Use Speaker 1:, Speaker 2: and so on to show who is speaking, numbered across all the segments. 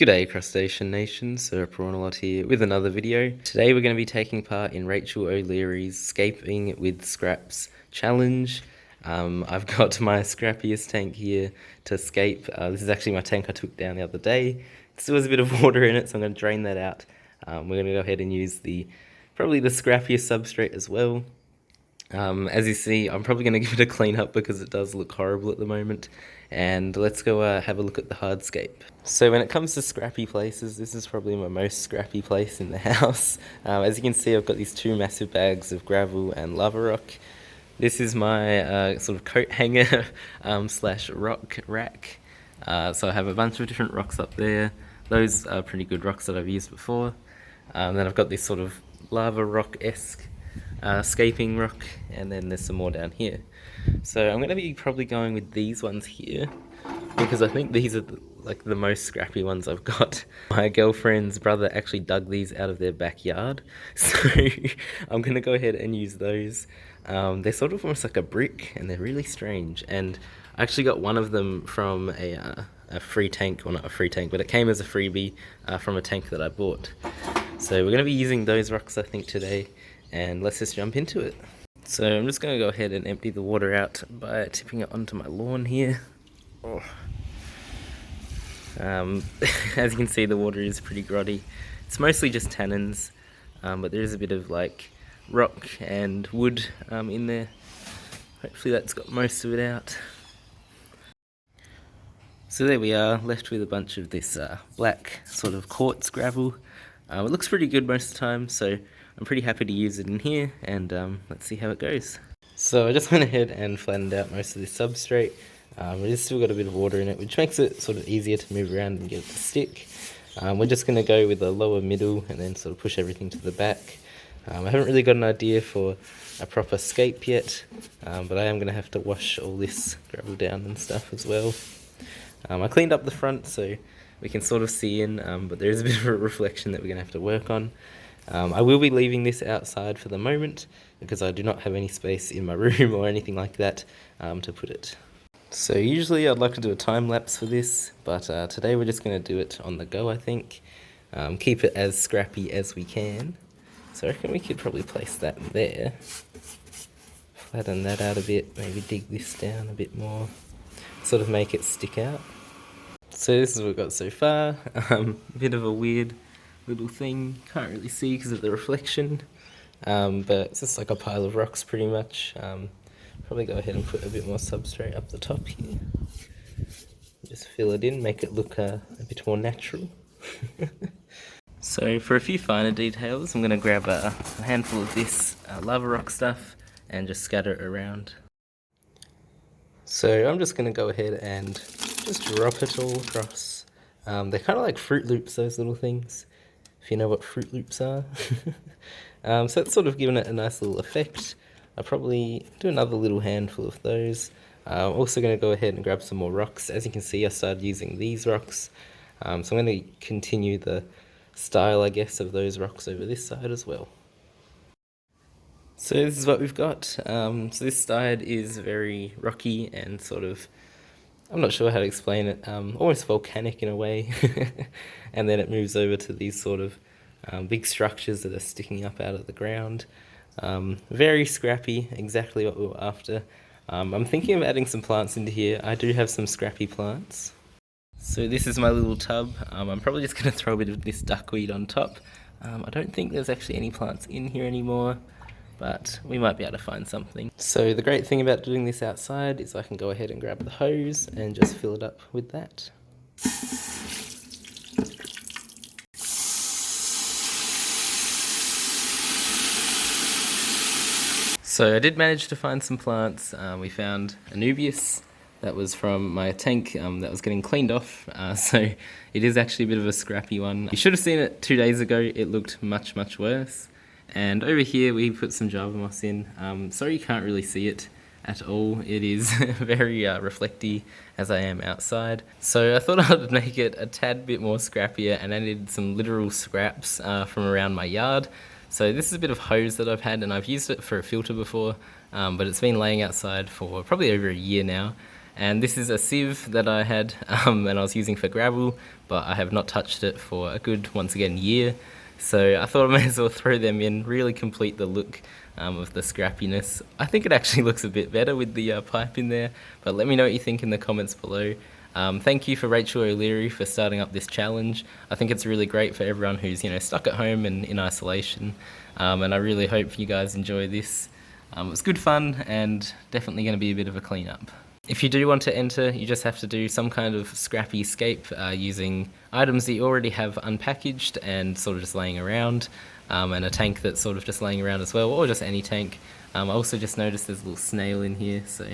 Speaker 1: G'day Crustacean Nation, Sir Prawnalot here with another video. Today we're going to be taking part in Rachel O'Leary's Scaping with Scraps challenge. I've got my scrappiest tank here to scape. This is actually my tank I took down the other day. It still has a bit of water in it, so I'm going to drain that out. We're going to go ahead and use probably the scrappiest substrate as well. As you see, I'm probably going to give it a clean up because it does look horrible at the moment. And let's go have a look at the hardscape. So when it comes to scrappy places, this is probably my most scrappy place in the house. As you can see, I've got these two massive bags of gravel and lava rock. This is my sort of coat hanger slash rock rack. So I have a bunch of different rocks up there. Those are pretty good rocks that I've used before. Then I've got this sort of lava rock-esque scaping rock, and then there's some more down here. So I'm going to be probably going with these ones here because I think these are the most scrappy ones I've got. My girlfriend's brother actually dug these out of their backyard, so I'm going to go ahead and use those. They're sort of almost like a brick and they're really strange, and I actually got one of them from a free tank, well not a free tank, but it came as a freebie from a tank that I bought. So we're going to be using those rocks I think today, and let's just jump into it. So I'm just going to go ahead and empty the water out by tipping it onto my lawn here. Oh. As you can see, the water is pretty grotty. It's mostly just tannins, but there is a bit of rock and wood in there. Hopefully that's got most of it out. So there we are, left with a bunch of this black sort of quartz gravel. It looks pretty good most of the time, so I'm pretty happy to use it in here, and let's see how it goes. So I just went ahead and flattened out most of this substrate. It has still got a bit of water in it, which makes it sort of easier to move around and get it to stick. We're just going to go with a lower middle and then sort of push everything to the back. I haven't really got an idea for a proper scape yet, but I am going to have to wash all this gravel down and stuff as well. I cleaned up the front so we can sort of see in, but there is a bit of a reflection that we're going to have to work on. I will be leaving this outside for the moment because I do not have any space in my room or anything like that to put it. So usually I'd like to do a time lapse for this, but today we're just going to do it on the go, I think. Keep it as scrappy as we can. So I reckon we could probably place that there. Flatten that out a bit, maybe dig this down a bit more. Sort of make it stick out. So this is what we've got so far. A bit of a weird little thing, can't really see because of the reflection, but it's just like a pile of rocks pretty much. Probably go ahead and put a bit more substrate up the top here. Just fill it in, make it look a bit more natural. So for a few finer details, I'm going to grab a handful of this lava rock stuff and just scatter it around. So I'm just going to go ahead and just drop it all across. They're kind of like Fruit Loops, those little things, if you know what Fruit Loops are. So it's sort of given it a nice little effect. I'll probably do another little handful of those. I'm also going to go ahead and grab some more rocks. As you can see, I started using these rocks. So I'm going to continue the style, I guess, of those rocks over this side as well. So this is what we've got. So this side is very rocky and sort of, I'm not sure how to explain it, almost volcanic in a way. And then it moves over to these sort of big structures that are sticking up out of the ground. Very scrappy, exactly what we were after. I'm thinking of adding some plants into here. I do have some scrappy plants. So this is my little tub. I'm probably just going to throw a bit of this duckweed on top. I don't think there's actually any plants in here anymore, but we might be able to find something. So the great thing about doing this outside is I can go ahead and grab the hose and just fill it up with that. So I did manage to find some plants. We found Anubias that was from my tank that was getting cleaned off, so it is actually a bit of a scrappy one. You should have seen it 2 days ago. It looked much, much worse. And over here we put some Java moss in. Sorry you can't really see it at all. It is very reflecty as I am outside. So I thought I'd make it a tad bit more scrappier and added some literal scraps from around my yard. So this is a bit of hose that I've had, and I've used it for a filter before, but it's been laying outside for probably over a year now, And this is a sieve that I had and I was using for gravel, but I have not touched it for a good, once again, year. So I thought I may as well throw them in, really complete the look of the scrappiness. I think it actually looks a bit better with the pipe in there, but let me know what you think in the comments below. Thank you for Rachel O'Leary for starting up this challenge. I think it's really great for everyone who's stuck at home and in isolation, and I really hope you guys enjoy this. It was good fun and definitely going to be a bit of a cleanup. If you do want to enter, you just have to do some kind of scrappy escape using items that you already have unpackaged and sort of just laying around, and a tank that's sort of just laying around as well, or just any tank. I also just noticed there's a little snail in here, so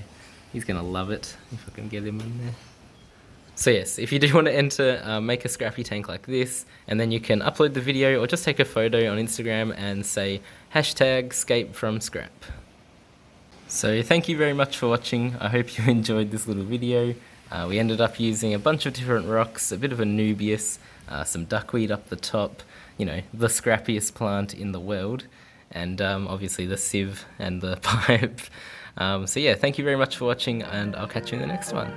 Speaker 1: he's going to love it if I can get him in there. So yes, if you do want to enter, make a scrappy tank like this, and then you can upload the video or just take a photo on Instagram and say #ScapeFromScrap. So thank you very much for watching. I hope you enjoyed this little video. We ended up using a bunch of different rocks, a bit of a Nubius, some duckweed up the top, the scrappiest plant in the world, and obviously the sieve and the pipe. So yeah, thank you very much for watching, and I'll catch you in the next one.